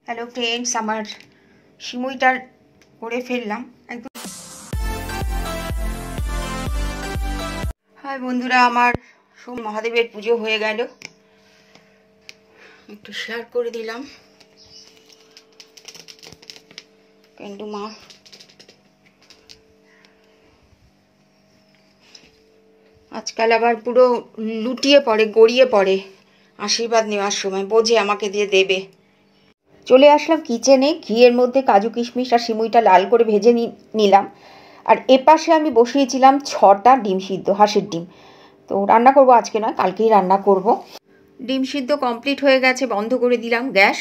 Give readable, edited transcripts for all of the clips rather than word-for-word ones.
Hello friends, আমার সিমুইটার করে ফেললাম একদম। হাই বন্ধুরা, আমার মহাদেবের পুজো হয়ে গেল, একটু শেয়ার করে দিলাম। কিন্তু মা আজকাল আবার পুরো লুটিয়ে পড়ে, গড়িয়ে পড়ে আশীর্বাদ নেওয়ার সময়, বোঝে আমাকে দিয়ে দেবে। চলে আসলাম কিচেনে, ঘিয়ের মধ্যে কাজু কিশমিশ আর সিমুইটা লাল করে ভেজে নিলাম। আর এপাশে আমি বসিয়েছিলাম 6টা ডিম সিদ্ধ, হাঁসের ডিম। তো রান্না করব আজকে নয়, কালকেই রান্না করব। ডিম সিদ্ধ কমপ্লিট হয়ে গেছে, বন্ধ করে দিলাম গ্যাস।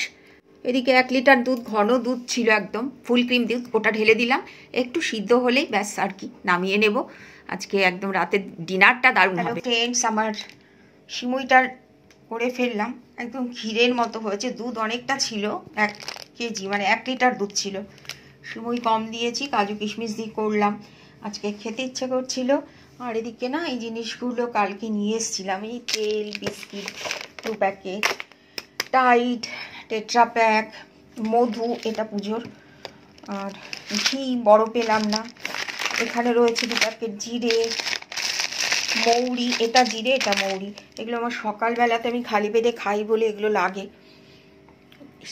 এদিকে 1 লিটার দুধ, ঘন দুধ ছিল একদম, ফুল ক্রিম দুধ, ওটা ঢেলে দিলাম। একটু সিদ্ধ হলেই ব্যাস আর কি, নামিয়ে নেব। আজকে একদম রাতের ডিনারটা দারুণ হবে। ফ্রেন্ডস, আমার সিমুইটার করে ফেললাম, একদম ক্ষীরের মতো হয়েছে। দুধ অনেকটা ছিল, 1 কেজি, মানে 1 লিটার দুধ ছিল। সিমুই কম দিয়েছি, কাজু কিশমিশ দিয়ে করলাম। আজকে খেতে ইচ্ছে করছিল। আর এদিকে না, এই জিনিসগুলো কালকে নিয়ে এসেছিলাম, এই তেল, biscuit 2 packet, Tide, tetra pack, মধু, এটা পুজোর। আর ঘি বড় পেলাম না। এখানে রয়েছে 2 প্যাকেট জিরে, মৌরি, এটা জিরে, এটা মৌরি। এগুলো আমার সকালবেলাতে আমি খালি পেটে খাই বলে এগুলো লাগে,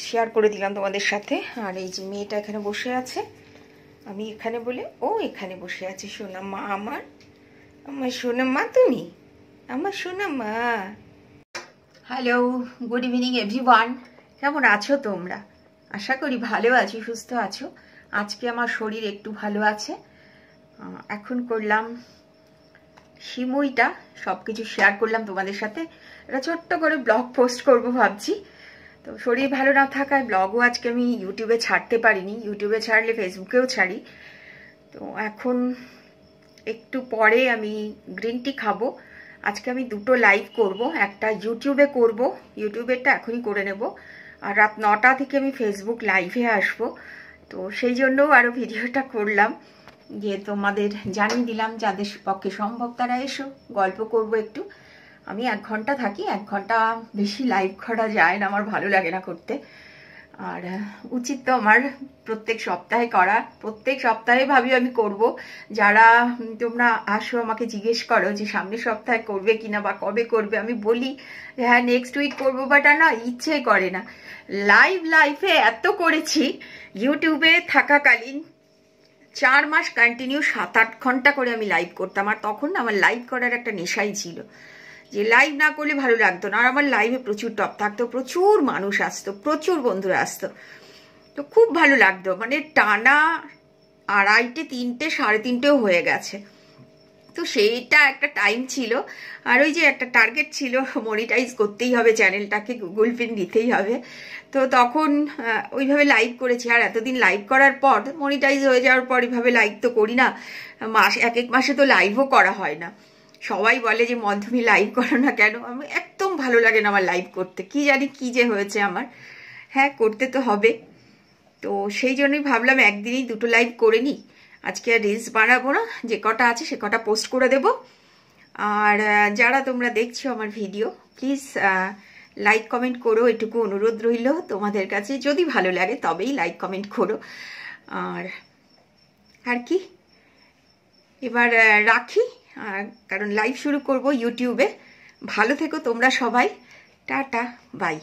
শেয়ার করে দিলাম তোমাদের সাথে। আর এই যে মেয়েটা এখানে বসে আছে, আমি এখানে বলে ও এখানে বসে আছে। সোনা মা আমার, আমার সোনা মা, তুমি আমার সোনা মা। Hello, good evening everyone. কেমন আছো তোমরা? আশা করি ভালো আছো, সুস্থ আছো। আজকে আমার শরীর একটু ভালো আছে। এখন করলাম সিমুইটা, সব কিছু শেয়ার করলাম তোমাদের সাথে। এটা ছোট্ট করে ব্লগ পোস্ট করব ভাবছি। তো শরীর ভালো না থাকায় ব্লগও আজকে আমি ইউটিউবে ছাড়তে পারিনি। ইউটিউবে ছাড়লে ফেসবুকেও ছাড়ি। তো এখন একটু পরে আমি গ্রিন টি খাবো। আজকে আমি 2টো লাইভ করব, একটা ইউটিউবে করব, ইউটিউবেরটা এখনই করে নেব। আর রাত 9টা থেকে আমি ফেসবুক লাইভে আসব। তো সেই জন্যও আরও ভিডিওটা করলাম, যে তোমাদের জানিয়ে দিলাম, যাদের পক্ষে সম্ভব তারা এসো, গল্প করব একটু। আমি 1 ঘন্টা থাকি, 1 ঘন্টা বেশি লাইভ করা যায় না, আমার ভালো লাগে না করতে। আর উচিত তো আমার প্রত্যেক সপ্তাহে করা, প্রত্যেক সপ্তাহে ভাবি আমি করব। যারা তোমরা আসো আমাকে জিজ্ঞেস করো যে সামনের সপ্তাহে করবে কিনা বা কবে করবে, আমি বলি হ্যাঁ নেক্সট উইক করবো, বাট আর না, ইচ্ছে করে না। লাইভে এত করেছি, ইউটিউবে থাকাকালীন 4 মাস কন্টিনিউ 7-8 ঘন্টা করে আমি লাইভ করতাম। আর তখন আমার লাইভ করার একটা নেশাই ছিল, যে লাইভ না করলে ভালো লাগতো না। আর আমার লাইভে প্রচুর টপ থাকতো, প্রচুর মানুষ আসতো, প্রচুর বন্ধুরা আসতো। তো খুব ভালো লাগতো, মানে টানা 2:30, 3টে, 3:30ও হয়ে গেছে। তো সেইটা একটা টাইম ছিল। আর ওই যে একটা টার্গেট ছিল, মনিটাইজ করতেই হবে চ্যানেলটাকে, গুগল পিন দিতেই হবে। তো তখন ওইভাবে লাইভ করেছি। আর এতদিন লাইভ করার পর, মনিটাইজ হয়ে যাওয়ার পর এইভাবে লাইভ তো করি না। এক মাসে তো লাইভও করা হয় না। সবাই বলে যে তুমি লাইভ করো না কেন? আমি একদম ভালো লাগে না আমার লাইভ করতে, কি জানি কি যে হয়েছে আমার। হ্যাঁ, করতে তো হবে। তো সেই জন্যই ভাবলাম একদিনেই 2টো লাইভ করে নিই। আজকে আর রিলস বানাবো না, যে কটা আছে সে কটা পোস্ট করে দেব। আর যারা তোমরা দেখছো আমার ভিডিও, প্লিজ লাইক কমেন্ট করো, এটুকু অনুরোধ রইল তোমাদের কাছে। যদি ভালো লাগে তবেই লাইক কমেন্ট করো। আর কি, এবার রাখি, কারণ লাইভ শুরু করব ইউটিউবে। ভালো থেকো তোমরা সবাই, টাটা, বাই।